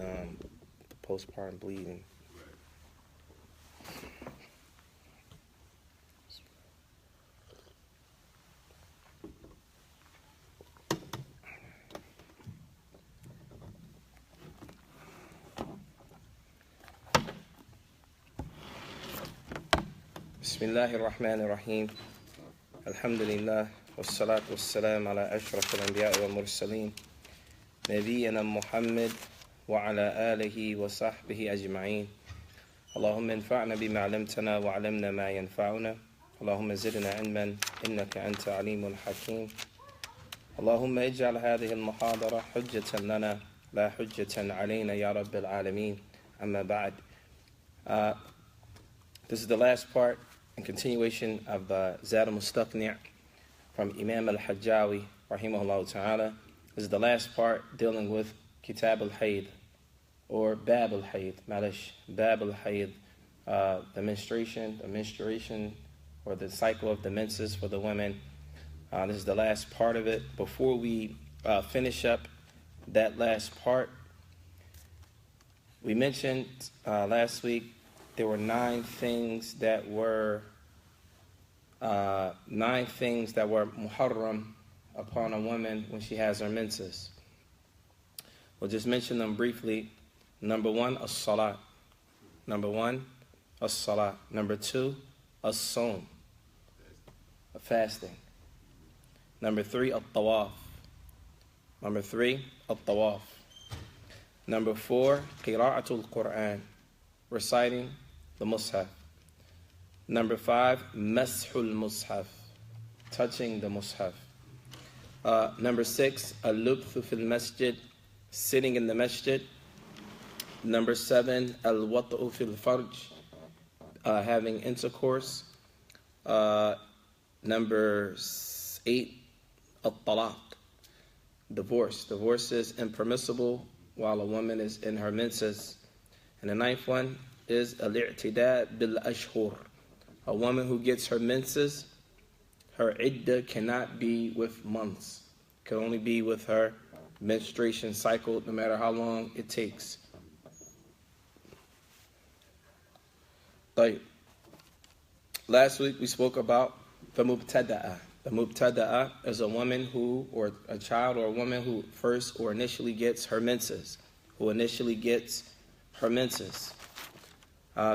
and the postpartum bleeding. Bismillahir Rahmanir Rahim. Alhamdulillah. Wassalatu wassalam ala ashraf al-anbiya wal mursaleen. Nabiyyina Muhammad wa ala alihi wa sahbihi ajma'in. Allahumma anfa'na bima 'allamtana wa 'allamna ma yanfa'una. Allahumma zidna 'ilman innaka anta 'alimun hakim. Allahumma ij'al hadhihi al-muhadara hujjatan lana la hujjatan 'alayna ya rabbil alamin. Amma ba'd. This is the last part and continuation of Zaad Al-Mustaq'ni from Imam Al-Hajjawi, rahimahullah ta'ala. This is the last part dealing with Kitab Al-Hayd, or Bab Al-Hayd, Malish, Bab Al-Hayd, the menstruation, or the cycle of the menses for the women. This is the last part of it. Before we finish up that last part, we mentioned last week there were nine things that were muharram upon a woman when she has her menses. We'll just mention them briefly. Number one, as-salat. Number two, as-sawm, fasting. Number three, at-tawaf. Number four, qira'atul Qur'an, reciting the mushaf. Number five, mashul mushaf, touching the mushaf. Number six, al-lubthu fil masjid, sitting in the masjid. Number seven, al-wat'u fil farj, having intercourse. Number eight, at-talaq, divorce. Divorce is impermissible while a woman is in her menses. And the ninth one is al-i'tida bil-ashhur. A woman who gets her menses, her iddah cannot be with months. It can only be with her menstruation cycle, no matter how long it takes. Last week we spoke about the mubtada'a. The mubtada'a is a woman who, or a child or a woman who first or initially gets her menses.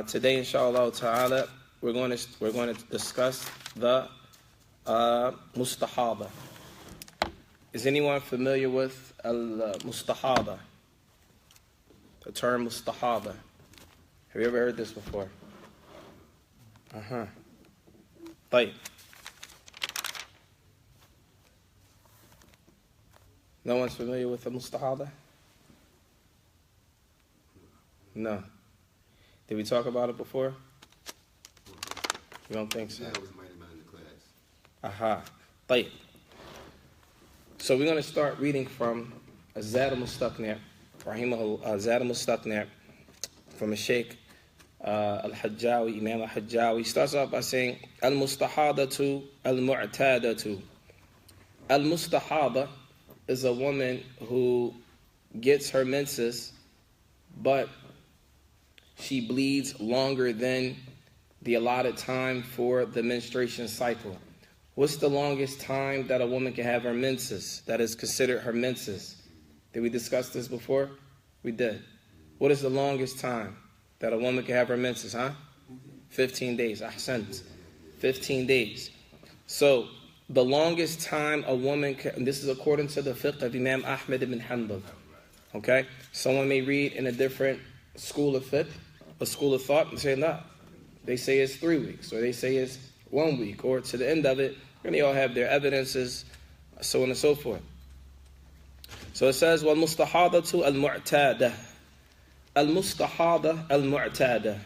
Today, inshallah ta'ala, we're going to discuss the mustahada. Is anyone familiar with al-mustahada? The term mustahada. Have you ever heard this before? طيب. No one's familiar with the mustahada? No. Did we talk about it before? You don't think so? Yeah, it was mighty man in the class. طيب. So we're going to start reading from Zaad Al-Mustaq'ni, Zaad Al-Mustaq'ni, from a Sheikh Al-Hajjawi, Imam Al-Hajjawi. Starts off by saying, Al-Mustahadatu Al-Mu'tadatu. Al-Mustahada is a woman who gets her menses, but she bleeds longer than the allotted time for the menstruation cycle. What's the longest time that a woman can have her menses, that is considered her menses? Did we discuss this before? We did. What is the longest time that a woman can have her menses, 15 days. Ahsant. 15 days. So, the longest time a woman can, this is according to the fiqh of Imam Ahmad ibn Hanbal. Okay? Someone may read in a different school of fiqh, a school of thought, and say, no. They say it's 3 weeks, or they say it's 1 week, or to the end of it, and they all have their evidences, so on and so forth. So it says, وَالْمُسْتَحَاضَةُ الْمُعْتَادَةُ. Al-Mustahada al-Mu'tada.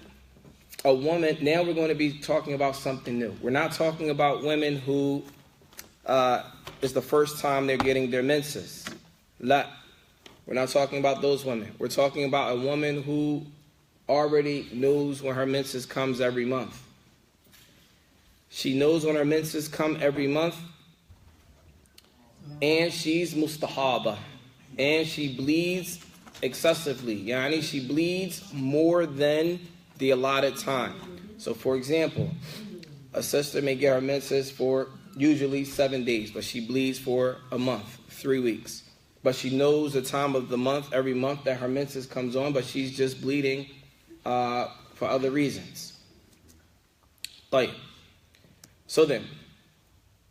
A woman, now we're going to be talking about something new. We're not talking about women who is the first time they're getting their menses. La. We're not talking about those women. We're talking about a woman who already knows when her menses comes every month. She knows when her menses come every month, and she's mustahaba, and she bleeds excessively. Yani she bleeds more than the allotted time. So for example, a sister may get her menses for usually 7 days, but she bleeds for a month, 3 weeks. But she knows the time of the month, every month that her menses comes on, but she's just bleeding for other reasons. So then,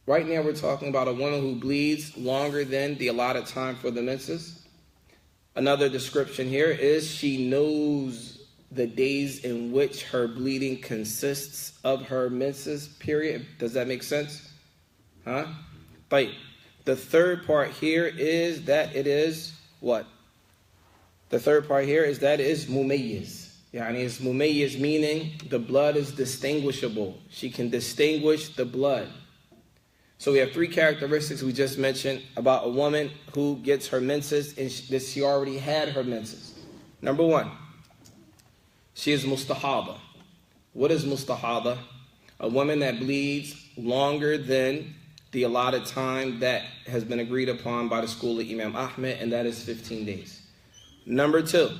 right now we're talking about a woman who bleeds longer than the allotted time for the menses. Another description here is she knows the days in which her bleeding consists of her menses period. Does that make sense? Huh? The third part here is that it is what? The third part here is that it is mumayyiz. Yani it's mumayyiz, meaning the blood is distinguishable. She can distinguish the blood. So we have 3 characteristics we just mentioned about a woman who gets her menses and she already had her menses. Number 1, she is mustahada. What is mustahada? A woman that bleeds longer than the allotted time that has been agreed upon by the school of Imam Ahmed, and that is 15 days. Number 2,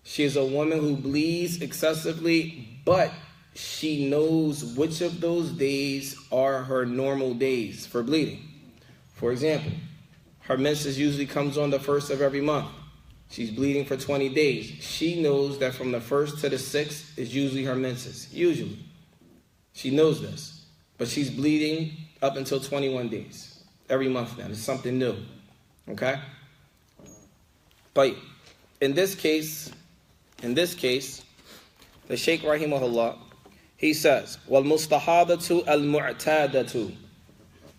she is a woman who bleeds excessively, but she knows which of those days are her normal days for bleeding. For example, her menses usually comes on the 1st of every month. She's bleeding for 20 days. She knows that from the 1st to the 6th is usually her menses. Usually. She knows this. But she's bleeding up until 21 days. Every month now. It's something new. Okay? But in this case, the Shaykh Rahimahullah, he says, وَالْمُسْتَحَاضَةُ الْمُعْتَادَةُ.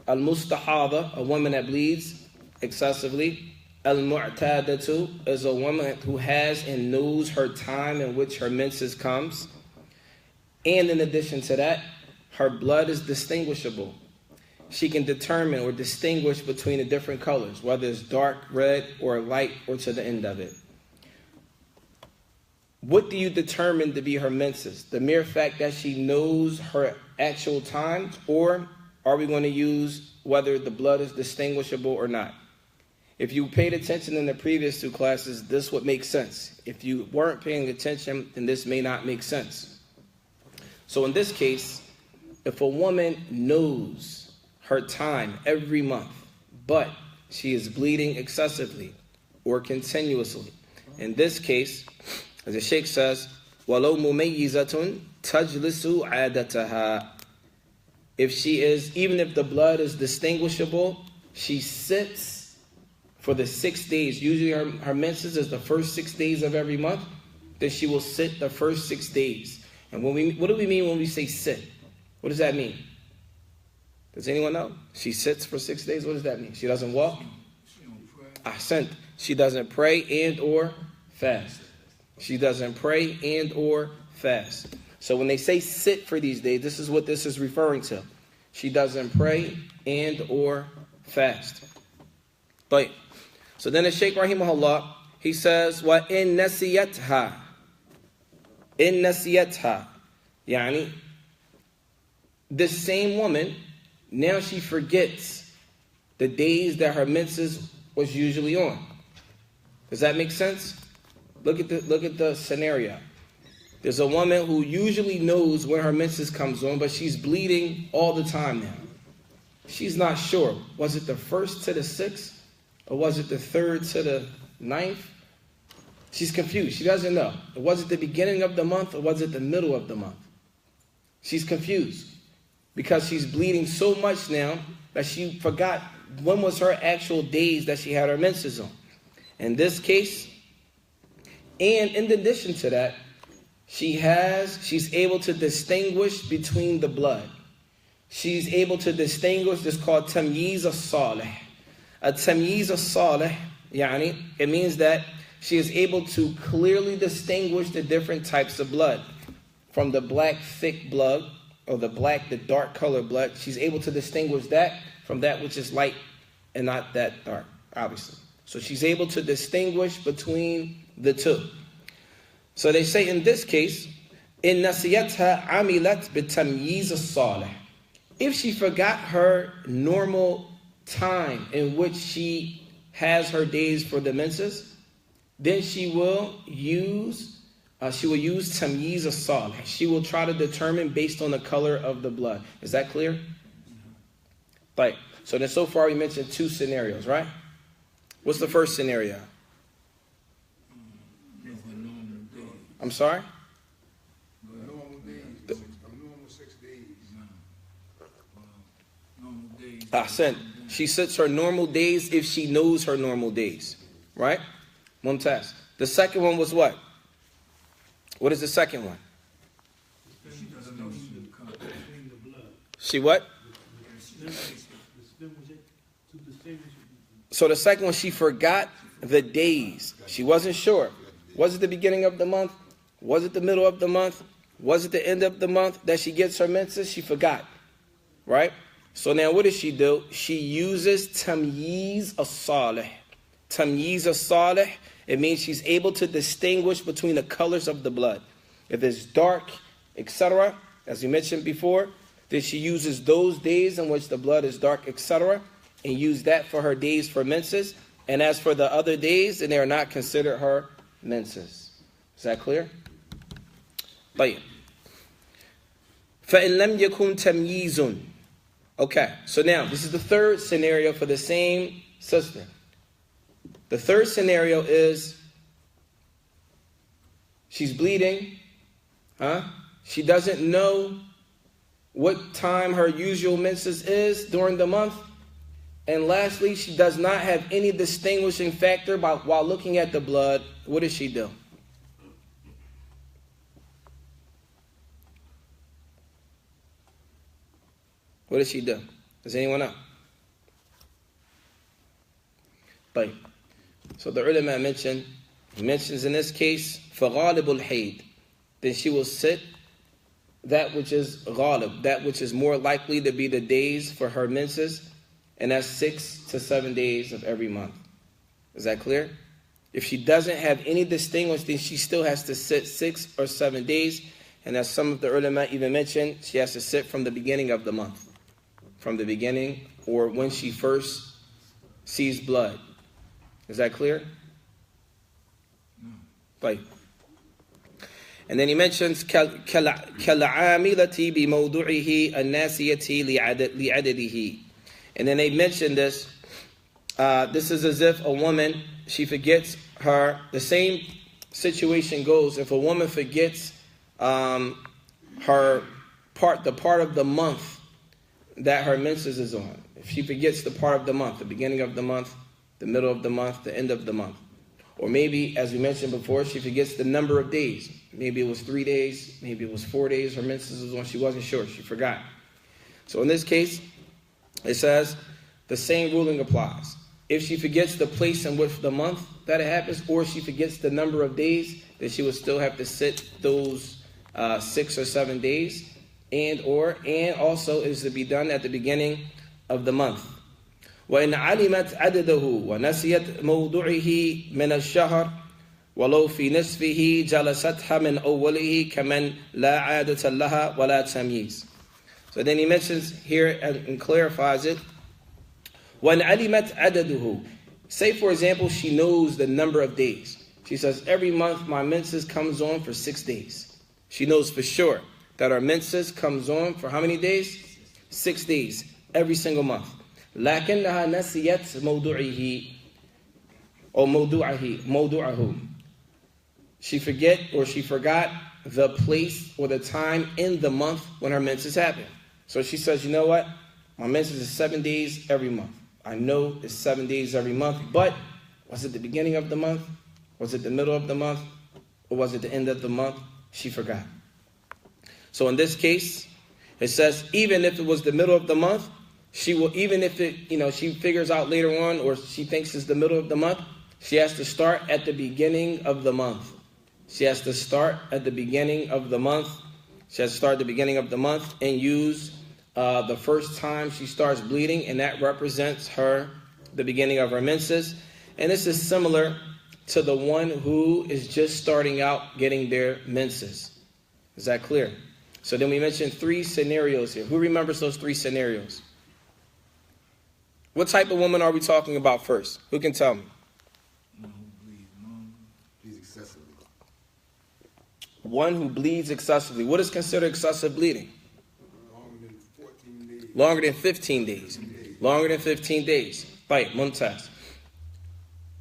Al-mustahada, a woman that bleeds excessively. Al-mu'tadatu is a woman who has and knows her time in which her menses comes. And in addition to that, her blood is distinguishable. She can determine or distinguish between the different colors, whether it's dark, red, or light, or to the end of it. What do you determine to be her menses? The mere fact that she knows her actual times, or are we going to use whether the blood is distinguishable or not? If you paid attention in the previous 2 classes, this would make sense. If you weren't paying attention, then this may not make sense. So in this case, if a woman knows her time every month, but she is bleeding excessively or continuously, in this case, as the Sheikh says, وَلَوْ مُمَيِّزَةٌ تَجْلِسُ عَادَتَهَا. If she is, even if the blood is distinguishable, she sits for the 6 days. Usually her menses is the first 6 days of every month. Then she will sit the first 6 days. And what do we mean when we say sit? What does that mean? Does anyone know? She sits for 6 days. What does that mean? She doesn't walk? Ahsant. She doesn't pray and or fast. She doesn't pray and or fast. So when they say sit for these days, this is what this is referring to. She doesn't pray and or fast. But so then the Shaykh Rahimahullah, he says, وَإِن نَسِيَتْهَا. إِن نَسِيَتْهَا. Yani, this same woman, now she forgets the days that her menses was usually on. Does that make sense? Look at the scenario. There's a woman who usually knows when her menses comes on, but she's bleeding all the time now. She's not sure. Was it the 1st to the 6th? Or was it the 3rd to the 9th? She's confused. She doesn't know. Was it the beginning of the month or was it the middle of the month? She's confused because she's bleeding so much now that she forgot when was her actual days that she had her menses on. In this case, and in addition to that, she's able to distinguish between the blood. She's able to distinguish, this is called tamyiz as-salih. A tamyiz as-salih, yani, it means that she is able to clearly distinguish the different types of blood. From the black, thick blood, or the dark colored blood, she's able to distinguish that from that which is light and not that dark, obviously. So she's able to distinguish between the two. So they say in this case, in nasiyatha amilat bitamyiz as-salih. If she forgot her normal time in which she has her days for the menses, then she will use tamyiz as-salih. She will try to determine based on the color of the blood. Is that clear? Right. So then so far we mentioned two scenarios, right? What's the first scenario? I'm sorry? Normal days. Normal 6 days. Normal days. Ahsan. She sits her normal days if she knows her normal days. Right? Mumtaz. The second one was what? What is the second one? She what? So the second one, she forgot the days. She wasn't sure. Was it the beginning of the month? Was it the middle of the month? Was it the end of the month that she gets her menses? She forgot. Right? So now what does she do? She uses tamyiz as-salih. Tamyiz as-salih, it means she's able to distinguish between the colors of the blood. If it's dark, etc., as we mentioned before, then she uses those days in which the blood is dark, etc., and use that for her days for menses. And as for the other days, then they are not considered her menses. Is that clear? طيب. فَإِن لَمْ يَكُنْ تَمْيِيزٌ. Okay, so now this is the third scenario for the same sister. The third scenario is she's bleeding. She doesn't know what time her usual menses is during the month. And lastly, she does not have any distinguishing factor while looking at the blood. What does she do? What does she do? Does anyone know? طيب. So the ulama mentions in this case, فَغَالِبُ الْحَيْدِ. Then she will sit that which is ghalib, that which is more likely to be the days for her menses, and that's 6 to 7 days of every month. Is that clear? If she doesn't have any distinguish, then she still has to sit 6 or 7 days, and as some of the ulama even mentioned, she has to sit from the beginning of the month. From the beginning, or when she first sees blood. Is that clear? Right. And then he mentions كَالْعَامِلَةِ بِمَوْضُعِهِ النَّاسِيَةِ لِعَدَدِهِ. And then they mention this. This is as if a woman, she forgets the same situation goes if a woman forgets the part of the month that her menses is on. If she forgets the part of the month, the beginning of the month, the middle of the month, the end of the month. Or maybe, as we mentioned before, she forgets the number of days. Maybe it was 3 days, maybe it was 4 days her menses was on. She wasn't sure, she forgot. So in this case, it says the same ruling applies. If she forgets the place in which the month that it happens, or she forgets the number of days, then she will still have to sit those 6 or 7 days. And also is to be done at the beginning of the month. وَإِنْ عَلِمَتْ عَدَدَهُ وَنَسِيَتْ مَوْضُعِهِ مِنَ الشَّهْرِ وَلَوْ فِي نِصْفِهِ جَلَسَتْهَا مِنْ أَوَّلِهِ كَمَنْ لَا عَادَةَ لَهَا وَلَا تَمْيِيزٍ. So then he mentions here and clarifies it. وَإِنْ عَلِمَتْ عَدَدَهُ. Say, for example, she knows the number of days. She says, every month my menses comes on for 6 days. She knows for sure that her menses comes on for how many days? 6 days, every single month. لكنها نسيت موضوعه أو موضوعه. She forgot the place or the time in the month when her menses happen. So she says, you know what? My menses is 7 days every month. I know it's 7 days every month, but was it the beginning of the month? Was it the middle of the month? Or was it the end of the month? She forgot. So in this case, it says even if it was the middle of the month, she will, even if she figures out later on, or she thinks it's the middle of the month, she has to start at the beginning of the month. She has to start at the beginning of the month. She has to start at the beginning of the month and use the first time she starts bleeding, and that represents the beginning of her menses. And this is similar to the one who is just starting out getting their menses. Is that clear? So then we mentioned 3 scenarios here. Who remembers those 3 scenarios? What type of woman are we talking about first? Who can tell me? excessively. One who bleeds excessively. What is considered excessive bleeding? Longer than 14 days. Longer than 15 days. Longer than 15 days. Right, Mumtaz.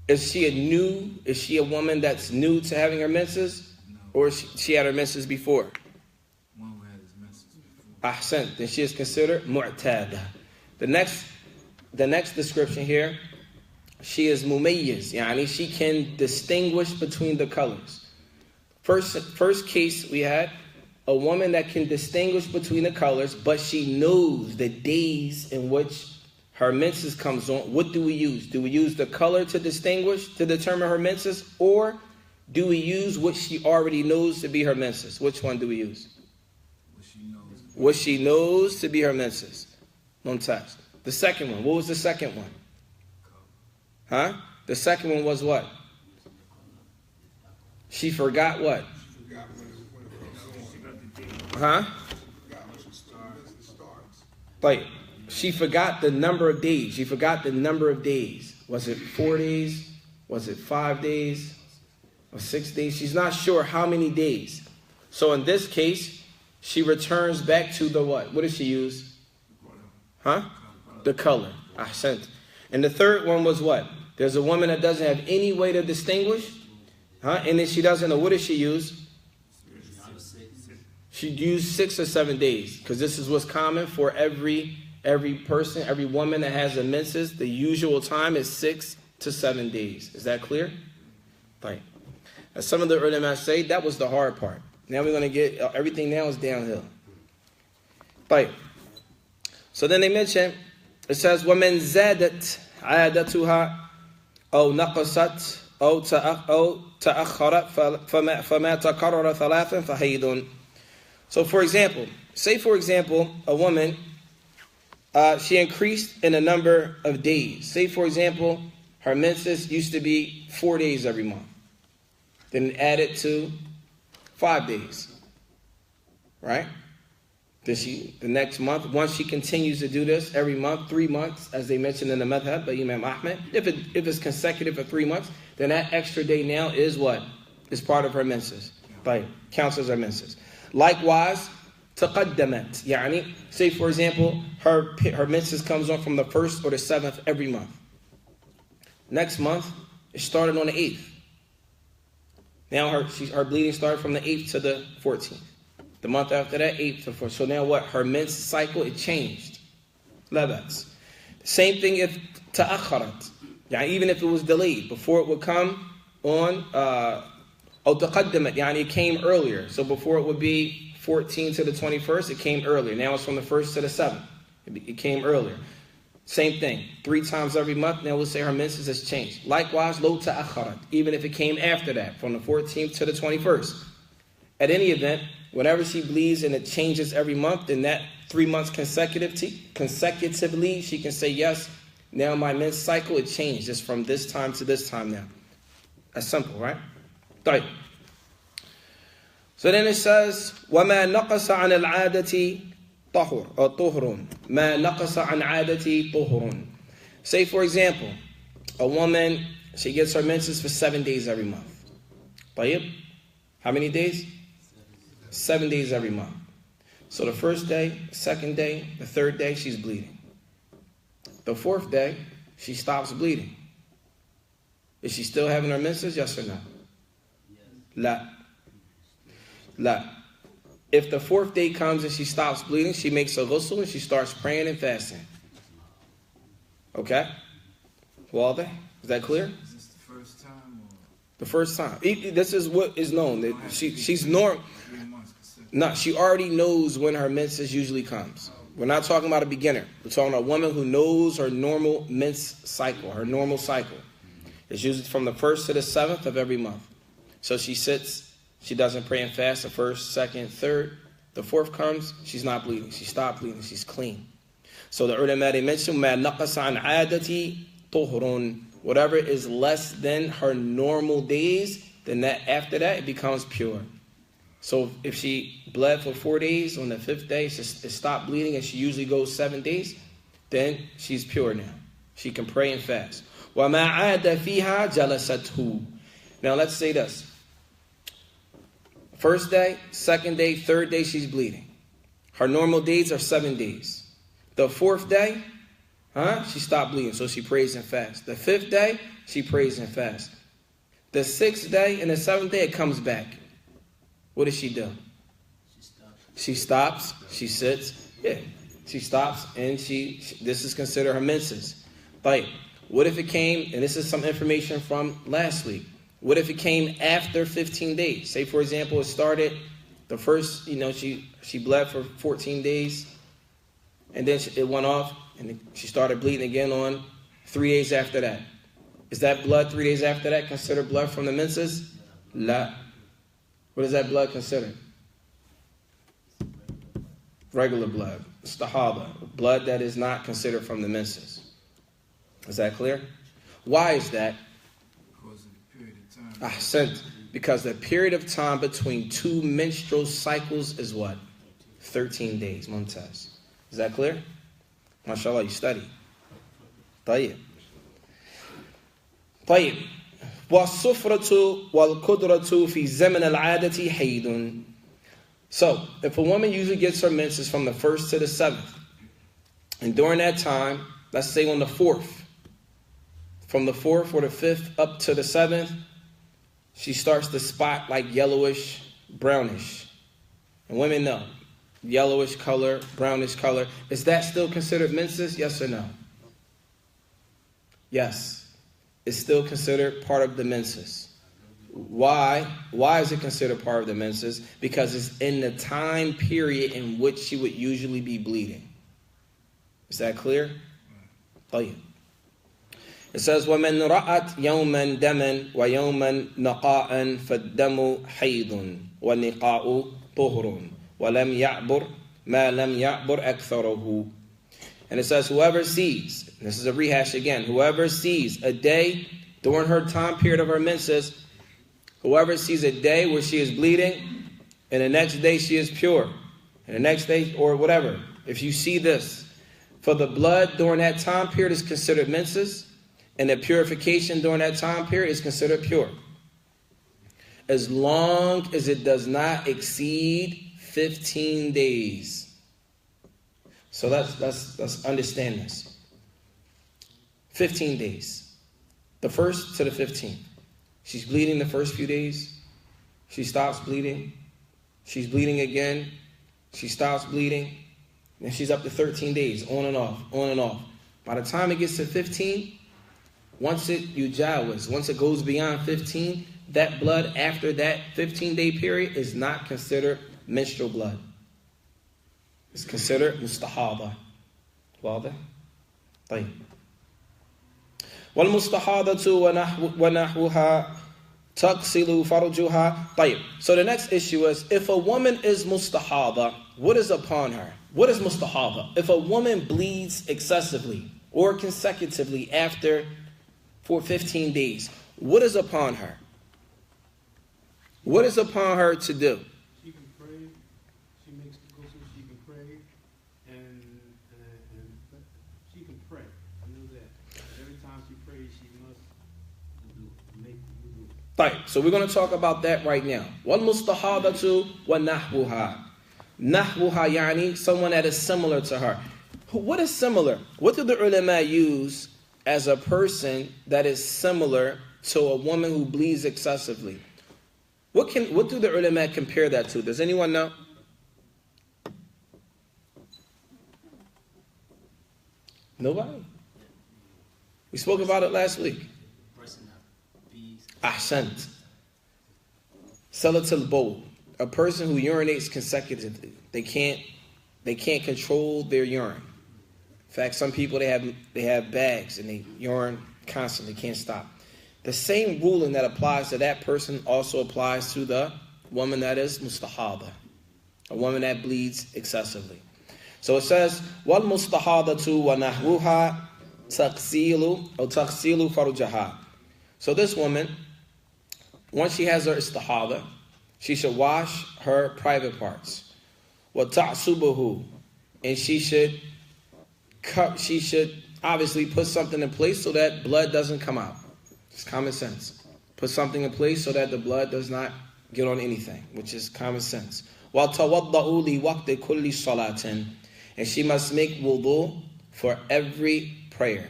Is she a woman that's new to having her menses? No. Or she had her menses before? One who had his menses before. Ahsan. Then she is considered mu'tada. The next description here, she is mumayyiz. Yani she can distinguish between the colors. First case we had, a woman that can distinguish between the colors, but she knows the days in which her menses comes on. What do we use? Do we use the color to distinguish, to determine her menses? Or do we use what she already knows to be her menses? Which one do we use? What she knows. What she knows to be her menses. Mumtaz. The second one. What was the second one? Huh? The second one was what? She forgot what? She forgot when it comes on. Huh? Forgot when it starts. Like, she forgot the number of days. She forgot the number of days. Was it 4 days? Was it 5 days? Or 6 days? She's not sure how many days. So in this case, she returns back to the what? What does she use? Huh? The color. Ahsant. And the third one was what? There's a woman that doesn't have any way to distinguish. Huh? And then she doesn't know. What does she use? She used 6 or 7 days. Because this is what's common for every person, every woman that has a menses. The usual time is 6 to 7 days. Is that clear? Right. As some of the ulama say, that was the hard part. Now we're going to get, everything now is downhill. Right. So then they mention, it says, وَمَنْ زَادَتْ عَادَتُهَا أَوْ نَقَصَتْ أَوْ تَأَخَّرَتْ فَمَا تَكَرَّرَ ثَلَاثًا فَحَيْضٌ. So for example, a woman, she increased in the number of days. Say for example, her menses used to be 4 days every month. Then added to 5 days. Right? Then the next month, once she continues to do this every month, 3 months, as they mentioned in the madhab by Imam Ahmed, if it's consecutive for 3 months, then that extra day now is what? Is part of her menses. Like, counts as her menses. Likewise, taqaddamat. Yani, say for example, her menses comes on from the 1st or the 7th every month. Next month, it started on the 8th. Now her bleeding started from the 8th to the 14th. The month after that, 8th to 4th. So now what? Her men's cycle, it changed. Labats. Same thing if ta'akharat. Yani even if it was delayed. Before it would come on, taqaddamat. Yani it came earlier. So before it would be 14 to the 21st, it came earlier. Now it's from the 1st to the 7th. It came earlier. Same thing. 3 times every month, now we'll say her menses has changed. Likewise, lo ta'akharat. Even if it came after that, from the 14th to the 21st. At any event, whenever she bleeds and it changes every month, then that 3 months consecutively, she can say, yes, now my men's cycle, it changed. It's from this time to this time now. That's simple, right? Right. So then it says, وَمَا نَقَصَ عَنِ الْعَادَةِ طُهْرٌ مَا نَقَصَ عَنْ عَادَةِ طُهْرٌ. Say, for example, a woman, she gets her menses for 7 days every month. طيب? How many days? 7 days every month. So the first day, second day, the third day, she's bleeding. The fourth day, she stops bleeding. Is she still having her menses? Yes or no? La. If the fourth day comes and she stops bleeding, she makes a ghusl and she starts praying and fasting. Okay? Wadah? Is that clear? Is this the first time? Or? The first time. This is what is known. That she's normal. 3 months consecutive. No, she already knows when her menses usually comes. We're not talking about a beginner. We're talking about a woman who knows her normal mens cycle, her normal cycle. It's usually from the 1st to the 7th of every month. So she sits, she doesn't pray and fast the 1st, 2nd, 3rd. The 4th comes, she's not bleeding. She stopped bleeding. She's clean. So the ulama, they mentioned, مَا نَقَصَ عَنْ عَادَةِ طُهْرٌ. Whatever is less than her normal days, then that after that, it becomes pure. So if she bled for 4 days, on the 5th day, it stopped bleeding, and she usually goes 7 days, then she's pure now. She can pray and fast. وَمَا عَادَ فِيهَا جَلَسَتْهُ. Now let's say this. First day, second day, third day, she's bleeding. Her normal days are 7 days. The fourth day, she stopped bleeding, so she prays and fasts. The fifth day, she prays and fasts. The sixth day and the seventh day, it comes back. What does she do? She stops, she sits, she stops, and this is considered her menses. Like, what if it came, and this is some information from last week, what if it came after 15 days? Say, for example, it started the first, she bled for 14 days, and then it went off, and she started bleeding again on 3 days after that. Is that blood 3 days after that considered blood from the menses? La. What is that blood considered? Regular blood. Istihada. Blood that is not considered from the menses. Is that clear? Why is that? Because of the period of time. Because the period of time between two menstrual cycles is what? 13 days. Mumtaz. Is that clear? MashaAllah, you study. طيب. والصفرة والقدرة في زمن العادة حيض. So, if a woman usually gets her menses from the 1st to the 7th, and during that time, let's say on the 4th, from the 4th or the 5th up to the 7th, she starts to spot like yellowish, brownish. And women know, yellowish color, brownish color. Is that still considered menses? Yes or no? Yes. It's still considered part of the menses. Why? Why is it considered part of the menses? Because it's in the time period in which she would usually be bleeding. Is that clear? طيب. It says, وَمَنْ رَأَتْ يَوْمًا دَمًا وَيَوْمًا نَقَاءً فَالدَّمُ حَيْضٌ وَالنِّقَاءُ طُهْرٌ وَلَمْ يَعْبُرْ مَا لَمْ يَعْبُرْ أَكْثَرُهُ. And it says, whoever sees, this is a rehash again, whoever sees a day during her time period of her menses, whoever sees a day where she is bleeding, and the next day she is pure, and the next day, or whatever, if you see this, for the blood during that time period is considered menses, and the purification during that time period is considered pure. As long as it does not exceed 15 days. So let's understand this. 15 days. The 1st to the 15th. She's bleeding the first few days. She stops bleeding. She's bleeding again. She stops bleeding. And she's up to 13 days, on and off, on and off. By the time it gets to 15, once it goes beyond 15, that blood after that 15-day period is not considered menstrual blood. It's considered mustahada. واضح؟ طيب. والمستحاضة ونحوها تغسل فرجها. طيب. So the next issue is, if a woman is mustahada, what is upon her? What is mustahada? If a woman bleeds excessively or consecutively for 15 days, what is upon her? What is upon her to do? She can pray. She makes the ghusl. She can pray, and she can pray. I know that. Every time she prays, she must make the wudu. Right. So we're going to talk about that right now. وَالْمُسْتَحَاضَةُ وَنَحْوُهَا. Nahwuha yani, someone that is similar to her. What is similar? What do the ulama use as a person that is similar to a woman who bleeds excessively? What do the ulama compare that to? Does anyone know? Nobody? We spoke about it last week. Ahsant. Salatul bowl. A person who urinates consecutively. They can't control their urine. In fact, some people they have bags and they urine constantly, can't stop. The same ruling that applies to that person also applies to the woman that is mustahada, a woman that bleeds excessively. So it says, wal mustahadatu wa nahwuha taghsilu farjaha. So this woman, once she has her istihada, she should wash her private parts. Wa ta'subuhu, and she should obviously put something in place so that blood doesn't come out. It's common sense. Put something in place so that the blood does not get on anything, which is common sense. وَتَوَضَّأُوا لِوَقْتِ كُلِّ صَلَاةٍ. And she must make wudu for every prayer.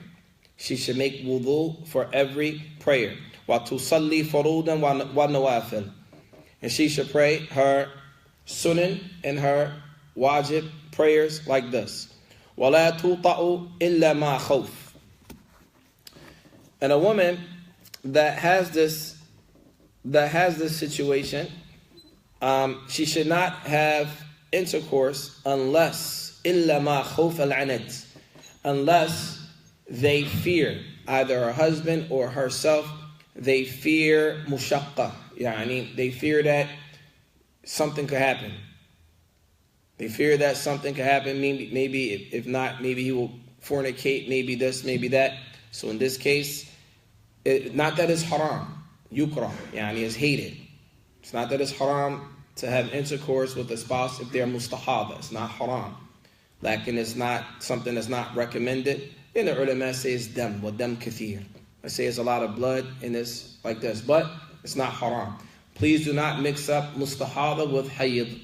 She should make wudu for every prayer. وَتُصَلِّي فَرُودًا وَنَوَافِلٍ. And she should pray her sunan and her wajib prayers like this. وَلَا تُوطَأُ إِلَّا مَا خَوْفٍ. And a woman that has this situation, she should not have intercourse unless إِلَّا مَا خَوْفَ الْعَنَدِ, unless they fear, either her husband or herself, they fear mushaqqa, yani they fear that something could happen. They fear that something could happen. Maybe if not, maybe he will fornicate, maybe this, maybe that. So in this case, not that it's haram, yukrah, yani it's hated. It's not that it's haram to have intercourse with a spouse if they're mustahada. It's not haram. Like, and it's not something that's not recommended. And the ulama says dam, wa dam kathir. I say it's a lot of blood in this, like this, but it's not haram. Please do not mix up mustahada with hayd.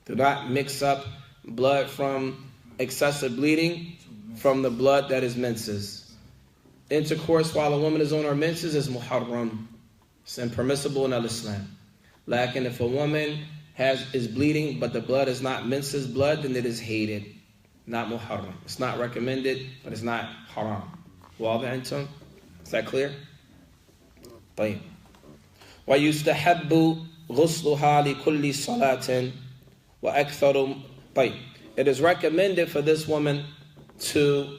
Do not mix up blood from excessive bleeding from the blood that is menses. Intercourse while a woman is on her menses is muharram. It's impermissible in al-Islam. Like, and if a woman is bleeding but the blood is not menses blood, then it is hated, not muharram. It's not recommended, but it's not haram. واضح أنتم? Is that clear? طيب. ويستحب غسلها لكل صلاة وأكثر. طيب. It is recommended for this woman to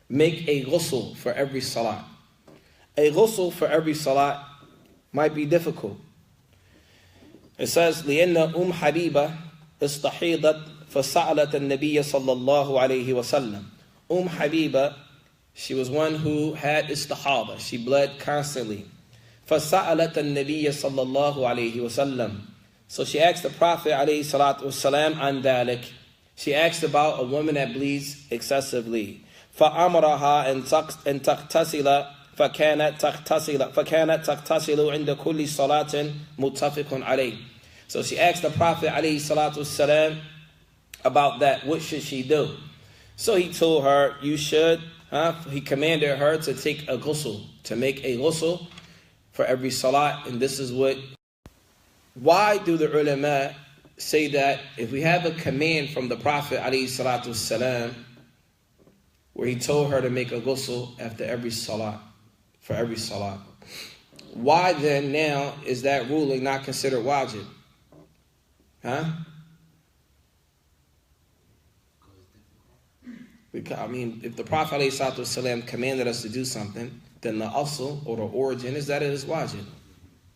make a ghusl for every salat. A ghusl for every salat might be difficult. It says, لأن حبيبة استحيضت فسألت النبي صلى الله عليه وسلم. Habiba, she was one who had istihada. She bled constantly. فسألت النبي صلى الله عليه وسلم. So she asked the Prophet عليه الصلاة والسلام عن ذلك. She asked about a woman that bleeds excessively. فأمرها أن تغتسل فكانت تغتسل عند كل صلاة متفق عليه. So she asked the Prophet عليه الصلاة والسلام about that. What should she do? So he told her, you should, he commanded her to take a ghusl, to make a ghusl for every salat. And this is why do the ulama say that if we have a command from the Prophet ﷺ, where he told her to make a ghusl after every salat, for every salat, why then now is that ruling not considered wajib? Because, if the Prophet ﷺ commanded us to do something, then the asl, or the origin, is that it is wajib.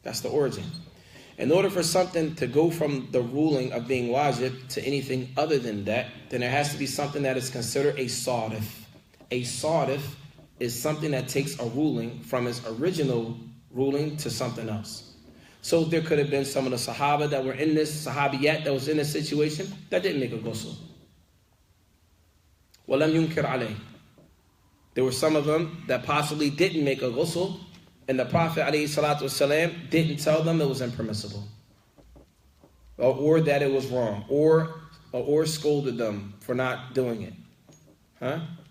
That's the origin. In order for something to go from the ruling of being wajib to anything other than that, then there has to be something that is considered a sarif. A sarif is something that takes a ruling from its original ruling to something else. So there could have been some of the Sahaba that were in this, Sahabiyat that was in this situation, that didn't make a ghusl. وَلَمْ يُنْكِرْ عَلَيْهِ. There were some of them that possibly didn't make a ghusl, and the Prophet ﷺ didn't tell them it was impermissible, or that it was wrong, or scolded them for not doing it.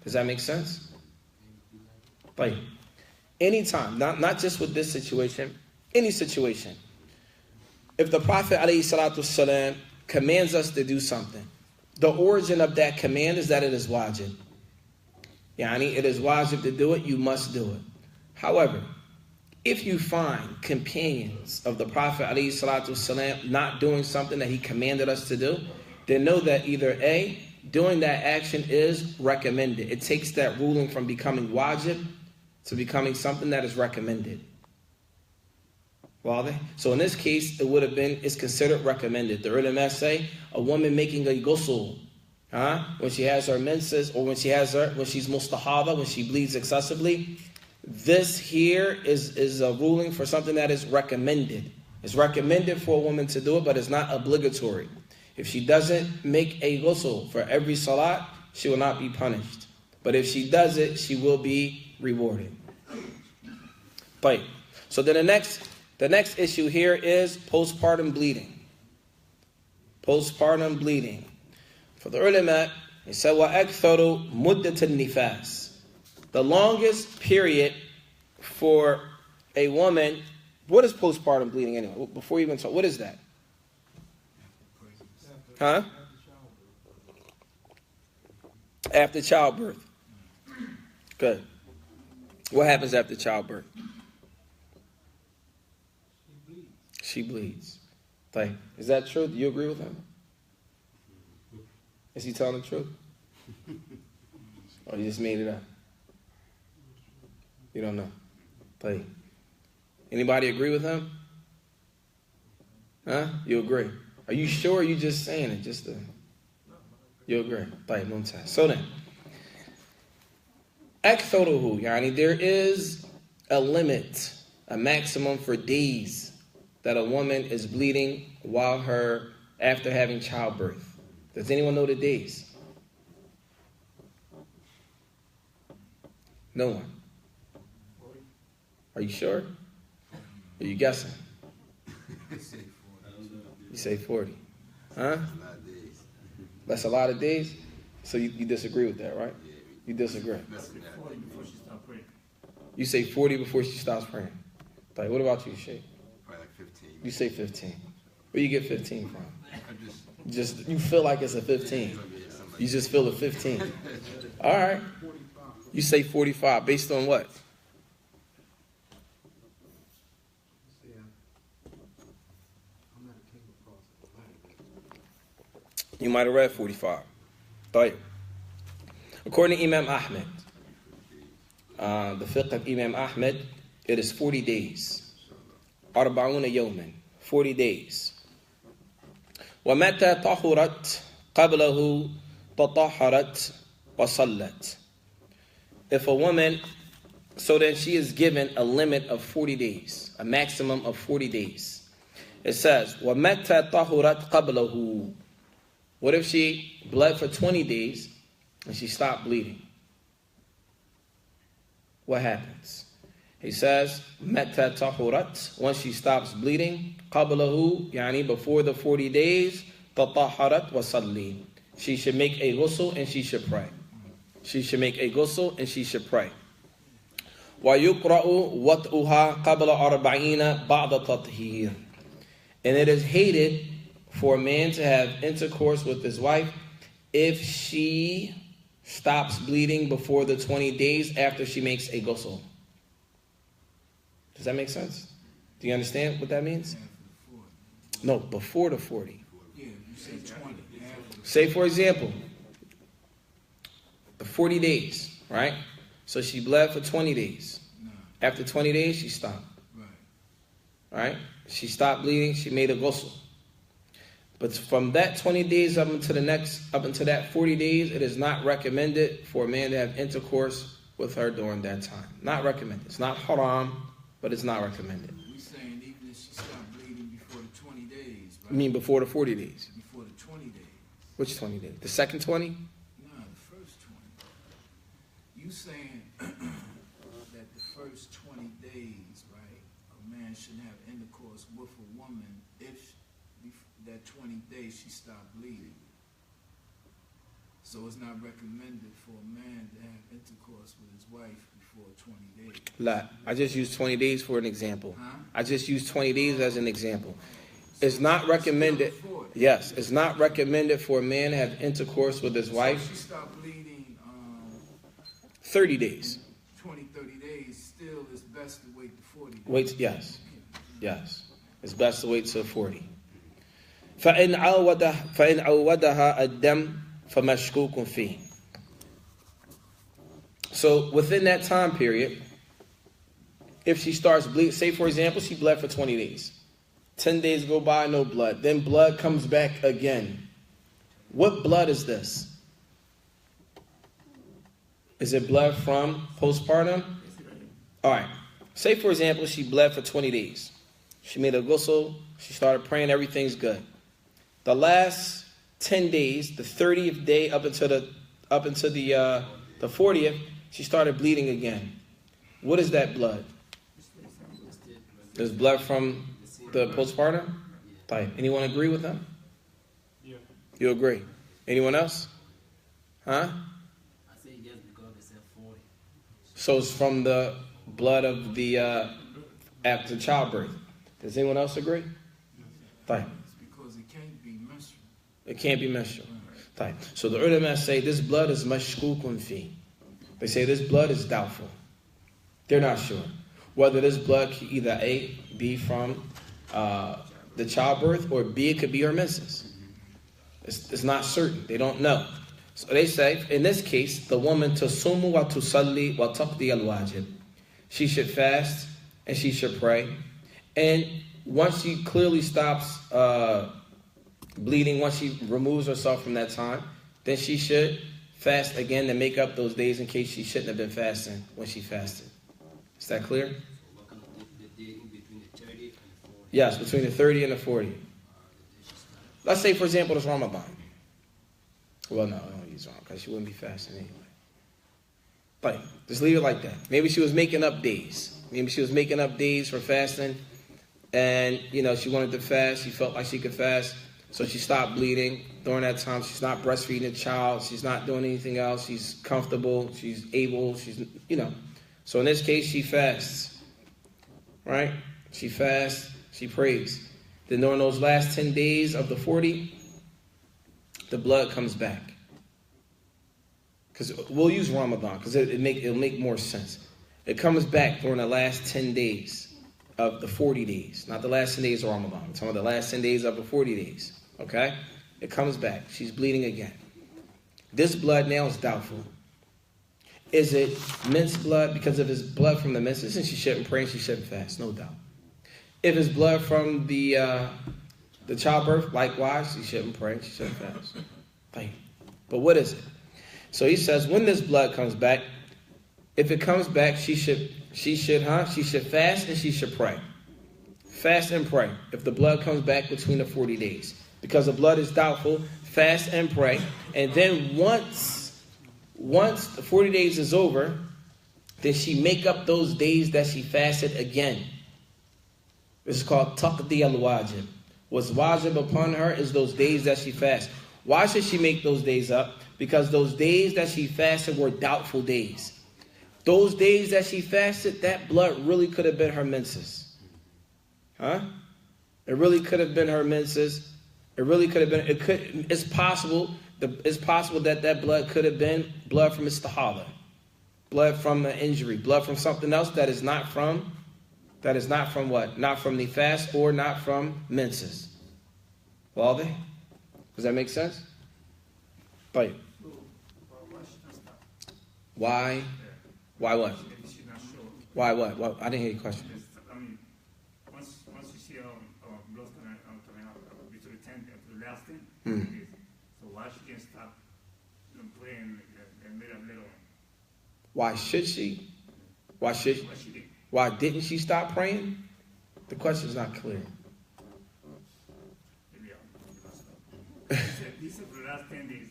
Does that make sense? Like, anytime, not just with this situation, any situation. If the Prophet ﷺ commands us to do something, the origin of that command is that it is wajib. Yani, it is wajib to do it, you must do it. However, if you find companions of the Prophet ﷺ not doing something that he commanded us to do, then know that either A, doing that action is recommended. It takes that ruling from becoming wajib to becoming something that is recommended. So in this case, it would have been, it's considered recommended. The ulama say, a woman making a ghusl, when she has her menses, or when she's mustahada, when she bleeds excessively, this here is a ruling for something that is recommended. It's recommended for a woman to do it, but it's not obligatory. If she doesn't make a ghusl for every salat, she will not be punished. But if she does it, she will be rewarded. So then the The next issue here is postpartum bleeding. Postpartum bleeding. For the ulama, it said, وَأَكْثَرُ مُدَّةَ النِّفَاسِ. The longest period for a woman. What is postpartum bleeding anyway? Before you even talk, what is that? Huh? After childbirth. Good. What happens after childbirth? She bleeds. Like, is that true? Do you agree with him? Is he telling the truth? Or you just made it up? You don't know. Like, anybody agree with him? Huh? You agree? Are you sure? Or are you just saying it just to... You agree? Like, mumtaz. So then, aktharuhu, yani there is a limit, a maximum for days that a woman is bleeding after having childbirth. Does anyone know the days? No one. Are you sure? Are you guessing? You say 40. Huh? That's a lot of days? So you disagree with that, right? You disagree. 40 before she stopped praying. You say 40 before she stops praying. Like, what about you, Shay? Probably like 15. You say 15. Where you get 15 from? Just you feel like it's a 15. You just feel a 15. All right. You say 45. Based on what? You might have read 45. Right. According to Imam Ahmed, the fiqh of Imam Ahmed, it is 40 days. Arba'una yawman. 40 days. وَمَتَى طَهُرَتْ قَبْلَهُ تَطَهَّرَتْ وَصَلَّتْ. If a woman, so then she is given a limit of 40 days, a maximum of 40 days. It says, وَمَتَى طَهُرَتْ قَبْلَهُ. What if she bled for 20 days and she stopped bleeding? What happens? He says, مَتَى طَهُرَتْ. Once she stops bleeding, قَبْلَهُ, يعني before the 40 days, تَطَهَّرَتْ وَصَلِّي. She should make a ghusl and she should pray. She should make a ghusl and she should pray. وَيُقْرَأُ وَطْءُهَا قَبْلَ 40 بَعْدَ تَطْهِيرٍ. And it is hated for a man to have intercourse with his wife if she stops bleeding before the 20 days after she makes a ghusl. Does that make sense? Do you understand what that means? No, before the 40. Yeah, you say 20. Say, for example, the 40 days, right? So she bled for 20 days. No. After 20 days, she stopped. Right. Right? She stopped bleeding, she made a ghusl. But from that 20 days up until that 40 days, it is not recommended for a man to have intercourse with her during that time. Not recommended. It's not haram, but it's not recommended. We're saying even if she stopped bleeding before the 20 days, right? I mean before the 40 days. Before the 20 days. Which 20 days? The second 20? No, the first 20. You saying that the first 20 days, right, a man shouldn't have intercourse with a woman if that 20 days she stopped bleeding. So it's not recommended for a man to have intercourse with his wife before 20 days. La, I just used 20 days for an example. Huh? I just used 20 days as an example. It's not recommended. Yes, it's not recommended for a man to have intercourse with his wife. So if she stopped bleeding 30 days. 20, 30 days, still it's best to wait to 40 days. Wait, yes. Yes. It's best to wait till 40. فإن عودها الدم فمشكوك فيه. So within that time period, if she starts bleeding, say for example, she bled for 20 days. 10 days go by, no blood. Then blood comes back again. What blood is this? Is it blood from postpartum? All right. Say for example, she bled for 20 days. She made a ghusl. She started praying. Everything's good. The last 10 days, the 30th day up until the 40th, she started bleeding again. What is that blood? There's blood from the postpartum? Fine. Anyone agree with them? Yeah. You agree? Anyone else? Huh? I say yes because they said 40. So it's from the blood of the after childbirth. Does anyone else agree? Fine. It's because it can't be menstrual. It can't be menstrual. Fine. So the ulama say this blood is mashkukun fi. They say this blood is doubtful. They're not sure whether this blood can either A, be from the childbirth, or B, it could be her menses. It's not certain. They don't know. So they say, in this case, the woman tasumu wa tusalli wa taqdi al-wajib. She should fast and she should pray. And once she clearly stops bleeding, once she removes herself from that time, then she should fast again to make up those days in case she shouldn't have been fasting when she fasted. Is that clear? So what kind of the day in between the 30 and the 40? Yes, between the 30 and the 40. Let's say, for example, it's Ramadan. Well, no, I don't use Ramadan because she wouldn't be fasting anyway. But just leave it like that. Maybe she was making up days. Maybe she was making up days for fasting, and she wanted to fast. She felt like she could fast, so she stopped bleeding during that time. She's not breastfeeding a child. She's not doing anything else. She's comfortable. She's able. So in this case, she fasts. Right? She fasts. She prays. Then during those last 10 days of the 40, the blood comes back. Because we'll use Ramadan because it'll make more sense. It comes back during the last 10 days of the 40 days. Not the last 10 days of Ramadan. I'm talking about the last 10 days of the 40 days. Okay? It comes back. She's bleeding again. This blood now is doubtful. Is it minced blood? Because if it's blood from the menses, then she shouldn't pray and she shouldn't fast. No doubt. If it's blood from the childbirth, likewise, she shouldn't pray, she shouldn't fast. But what is it? So he says, when this blood comes back, if it comes back, she should fast and she should pray. Fast and pray. If the blood comes back between the 40 days, because the blood is doubtful, fast and pray. And then once the 40 days is over, then she make up those days that she fasted again. This is called taqdi al-wajib. What's wajib upon her is those days that she fasts. Why should she make those days up? Because those days that she fasted were doubtful days. Those days that she fasted, that blood really could have been her menses. Huh? It really could have been her menses. It really could have been. It's possible that blood could have been blood from istihada, blood from an injury, blood from something else that is not from what? Not from the fast or not from menses. Well, does that make sense? Right. Why? Why what? Why what? I didn't hear your question. I mean, once you see blood coming out between the last thing, so why she can stop praying and later on? Why should she? Why didn't she stop praying? The question is not clear. He said for the last 10 days.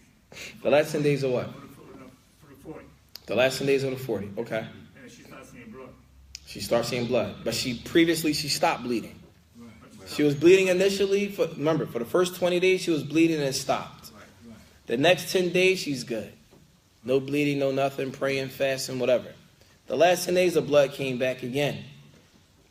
The last 10 days of what? For the 40. The last 10 days of the 40. Okay. And she starts seeing blood. She starts seeing blood. But she stopped bleeding. She was bleeding initially. For the first 20 days, she was bleeding and stopped. The next 10 days, she's good. No bleeding, no nothing, praying, fasting, whatever. The last 10 days, the blood came back again.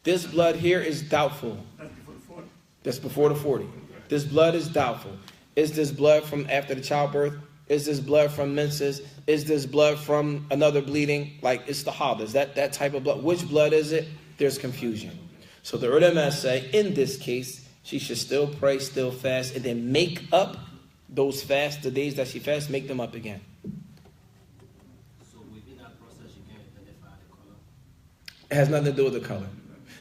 This blood here is doubtful. That's before the 40. That's before the 40. This blood is doubtful. Is this blood from after the childbirth? Is this blood from menses? Is this blood from another bleeding? Like istihada. Is that type of blood? Which blood is it? There's confusion. So the ulama say, in this case, she should still pray, still fast, and then make up those fasts, the days that she fasts, make them up again. So within that process, you can identify the color? It has nothing to do with the color.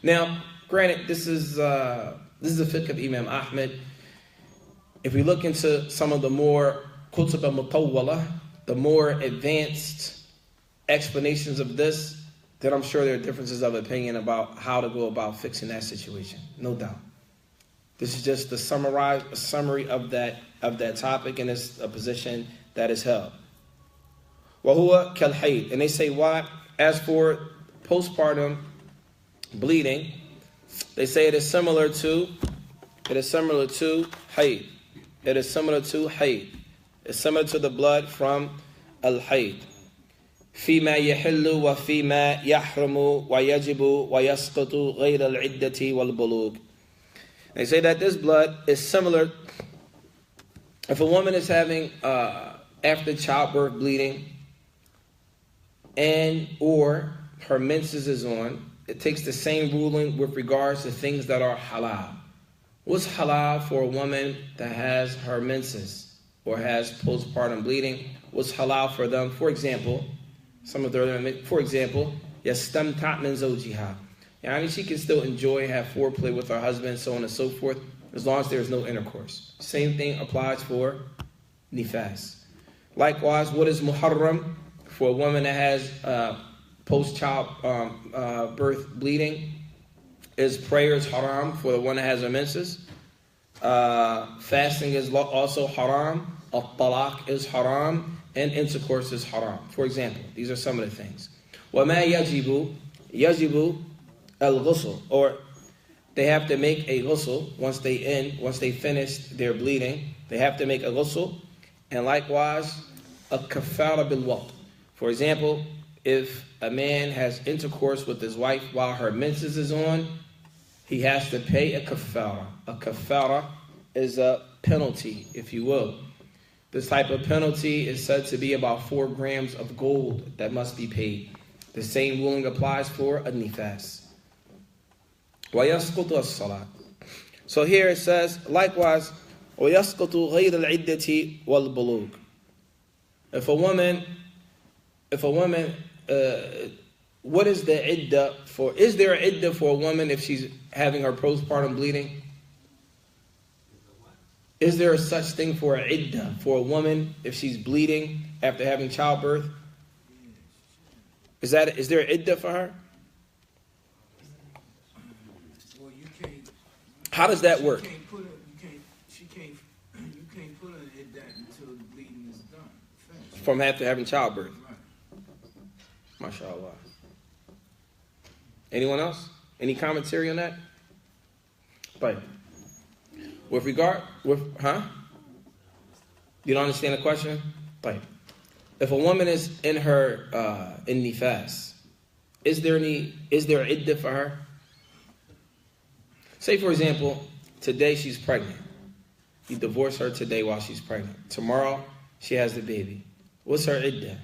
Now, granted, this is the fiqh of Imam Ahmed. If we look into some of the more kutub al-mutawwala, the more advanced explanations of this, then I'm sure there are differences of opinion about how to go about fixing that situation. No doubt. This is just a summary of that topic, and it's a position that is held. وَهُوَ كَالْحَيْض. And they say why? As for postpartum bleeding, They say it is similar to hayd. It is similar to hayd. It's similar to the blood from al-hayd. فيما يحل وفيما يحرم ويجب ويسقط غير العدة والبلوغ. They say that this blood is similar. If a woman is having after childbirth bleeding and or her menses is on, it takes the same ruling with regards to things that are halal. What's halal for a woman that has her menses or has postpartum bleeding? What's halal for them? For example, yastamta' min zawjiha. She can still enjoy, have foreplay with her husband, so on and so forth, as long as there is no intercourse. Same thing applies for nifas. Likewise, what is muharram for a woman that has post-child birth bleeding? Is prayer is haram for the one that has her menses. Fasting is also haram. Al-talaq is haram. And intercourse is haram. For example, these are some of the things. وَمَا يَجِبُ al-ghusl, or they have to make a ghusl once they finish their bleeding. They have to make a ghusl, and likewise a kafara bil-waqt. For example, if a man has intercourse with his wife while her menses is on, he has to pay a kafara. A kafara is a penalty, if you will. This type of penalty is said to be about 4 grams of gold that must be paid. The same ruling applies for a nifas. وَيَسْقُطُ الصَّلَاةِ. So here it says, likewise, وَيَسْقُطُ غَيْرَ الْعِدَّةِ وَالْبُلُوغِ. If a woman, what is the iddah for? Is there an iddah for a woman if she's having her postpartum bleeding? Is there a such thing for an iddah for a woman if she's bleeding after having childbirth? Is there an iddah for her? Well, you can't. How does that work? You can't put an iddah until the bleeding is done. Finished. From after having childbirth. Right. MashaAllah. Anyone else? Any commentary on that? Right. You don't understand the question? Right. If a woman is in her in nifas, is there iddah for her? Say for example, today she's pregnant. You divorce her today while she's pregnant. Tomorrow she has the baby. What's her iddah?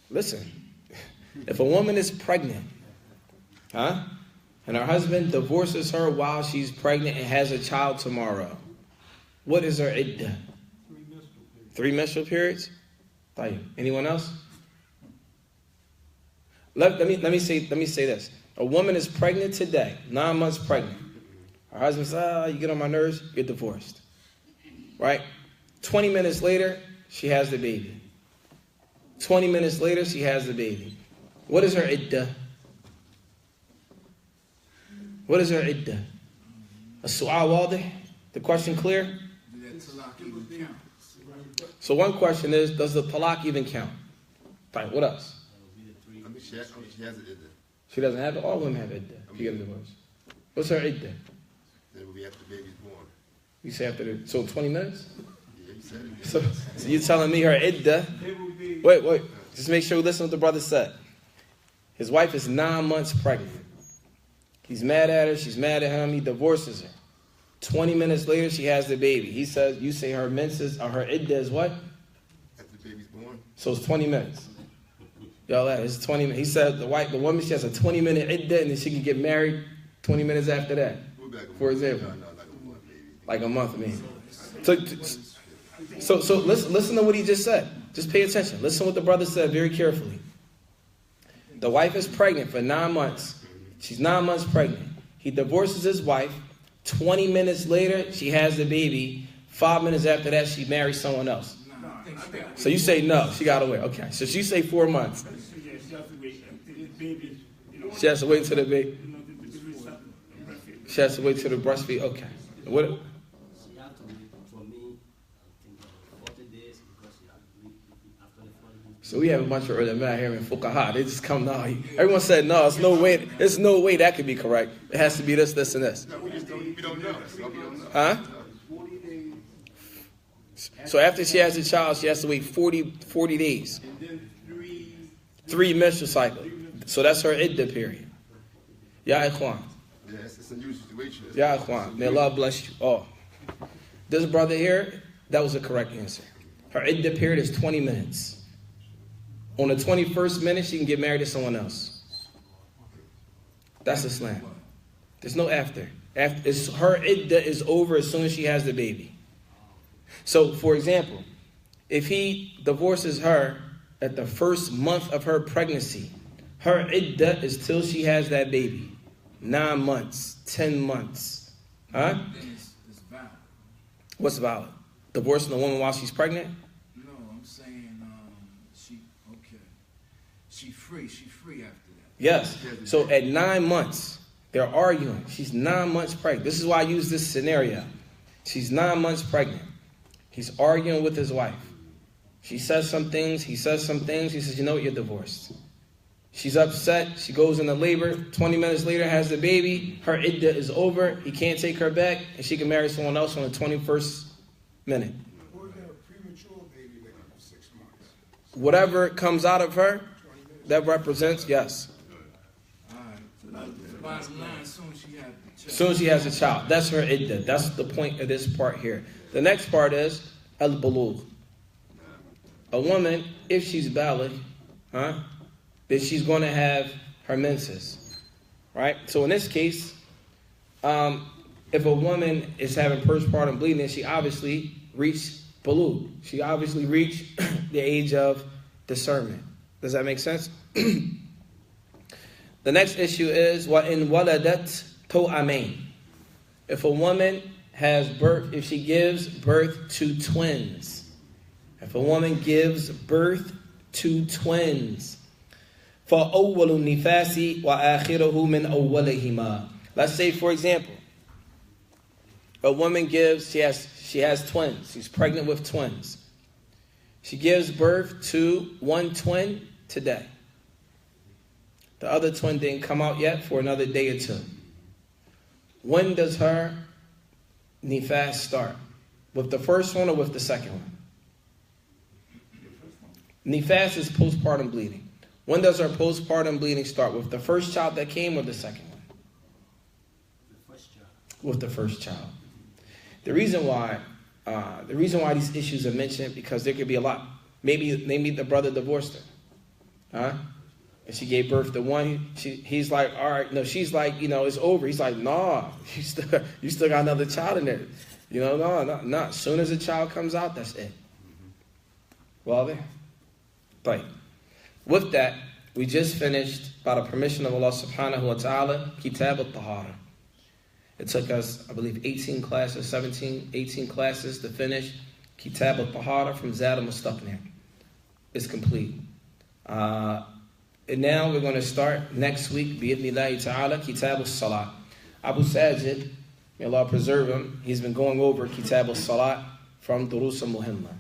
Listen, if a woman is pregnant, and her husband divorces her while she's pregnant and has a child tomorrow, what is her iddah? 3 menstrual periods? Anyone else? Let me say this. A woman is pregnant today, 9 months pregnant. Her husband says, you get on my nerves, you're divorced. Right? 20 minutes later, she has the baby. 20 minutes later, she has the baby. What is her iddah? What is her iddah? As-su'al wadih? The question clear? So one question is, does the talaq even count? Right, what else? She has an iddah. She doesn't have it? All women have iddah. If you get a divorce. What's her iddah? Then it will be after the baby's born. You say after so 20 minutes? Yeah, you said it. So you're telling me her iddah? Wait. Just make sure you listen to what the brother said. His wife is 9 months pregnant. He's mad at her. She's mad at him. He divorces her. 20 minutes later, she has the baby. He says, you say her menses or her iddah is what? After the baby's born. So it's 20 minutes. Y'all, it's 20 minutes. He said the woman, she has a 20-minute iddah and then she can get married 20 minutes after that. For example. No, like a month, maybe. Like a month, maybe. So listen to what he just said. Just pay attention. Listen to what the brother said very carefully. The wife is pregnant for 9 months. She's 9 months pregnant. He divorces his wife. 20 minutes later, she has the baby. 5 minutes after that, she marries someone else. So you say no, she got to wait. Okay, so she say 4 months. She has to wait until the baby. She has to wait till the breastfeed. Okay. What? She have to wait for me. I think 40 days because she have to wait after the 40 days. So we have a bunch of ulama here in fuqaha. They just come now. Everyone said no. There's no way that could be correct. It has to be this, this, and this. No, we don't know. That's why we don't know. Huh? 40 days, So after she has a child, she has to wait 40 days. and then 3 menstrual cycles. So that's her iddah period. Ya ikhwan. Yeah, it's a new situation. Ya ikhwan. May Allah bless you all. This brother here, that was the correct answer. Her iddah period is 20 minutes. On the 21st minute, she can get married to someone else. That's Islam. There's no after. Her iddah is over as soon as she has the baby. So, for example, if he divorces her at the first month of her pregnancy, her iddah is till she has that baby. 9 months, 10 months. Huh? Then it's valid. What's valid? Divorcing a woman while she's pregnant? No, I'm saying She's free after that. Yes. So at 9 months, they're arguing. She's 9 months pregnant. This is why I use this scenario. She's 9 months pregnant. He's arguing with his wife. She says some things. He says some things. He says, you know what? You're divorced. She's upset. She goes into labor. 20 minutes later, has the baby. Her iddah is over. He can't take her back. And she can marry someone else on the 21st minute. Or get a premature baby like 6 months. Whatever comes out of her, that represents, yes. All right. So the bottom line, as soon as she has the child. As soon as she has a child. That's her iddah. That's the point of this part here. The next part is al-bulugh. A woman, if she's valid, then she's going to have her menses. Right? So in this case, if a woman is having postpartum bleeding, she obviously reached bulugh. She obviously reached the age of discernment. Does that make sense? The next issue is وَإِنْ وَلَدَتْ تَوْأَمَيْنِ. If a woman has birth, if she gives birth to twins. If a woman gives birth to twins. فَأَوَّلُ النِّفَاسِ وَآخِرَهُ مِنْ أَوَّلِهِمَا. Let's say, for example, a woman gives, she has twins. She's pregnant with twins. She gives birth to one twin today. The other twin didn't come out yet for another day or two. When does her nifas start? With the first one or with the second one? Nifas is postpartum bleeding. When does her postpartum bleeding start? With the first child that came or the second one? The first child. With the first child. The reason why these issues are mentioned, because there could be a lot. Maybe the brother divorced her. And she gave birth to one. He's like, all right, no, she's like, it's over. He's like, nah, you still got another child in there. No. As soon as a child comes out, that's it. Well, there. Right. With that, we just finished, by the permission of Allah subhanahu wa ta'ala, Kitab al-Tahara. It took us, I believe, 18 classes to finish Kitab al-Tahara from Zaad Al-Mustaq'ni. It's complete. And now we're going to start next week, bi'idhnillahi ta'ala, Kitab al-Salat. Abu Sajid, may Allah preserve him, he's been going over Kitab al-Salat from Durus al-Muhimma.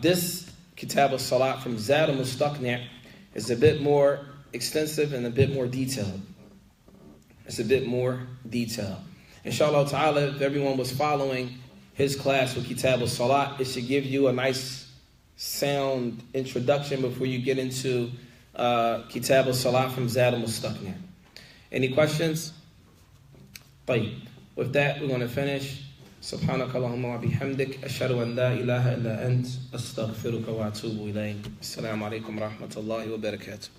This Kitab al-Salat from Zaad Al-Mustaq'ni is a bit more extensive and a bit more detailed. It's a bit more detailed. Inshallah ta'ala, if everyone was following his class with Kitab al-Salat, it should give you a nice sound introduction before you get into Kitab al-Salat from Zaad Al-Mustaq'ni. Any questions? طيب. With that, we're going to finish. سبحانك اللهم وبحمدك أشهد أن لا إله إلا أنت أستغفرك وأتوب إليك. السلام عليكم ورحمة الله وبركاته.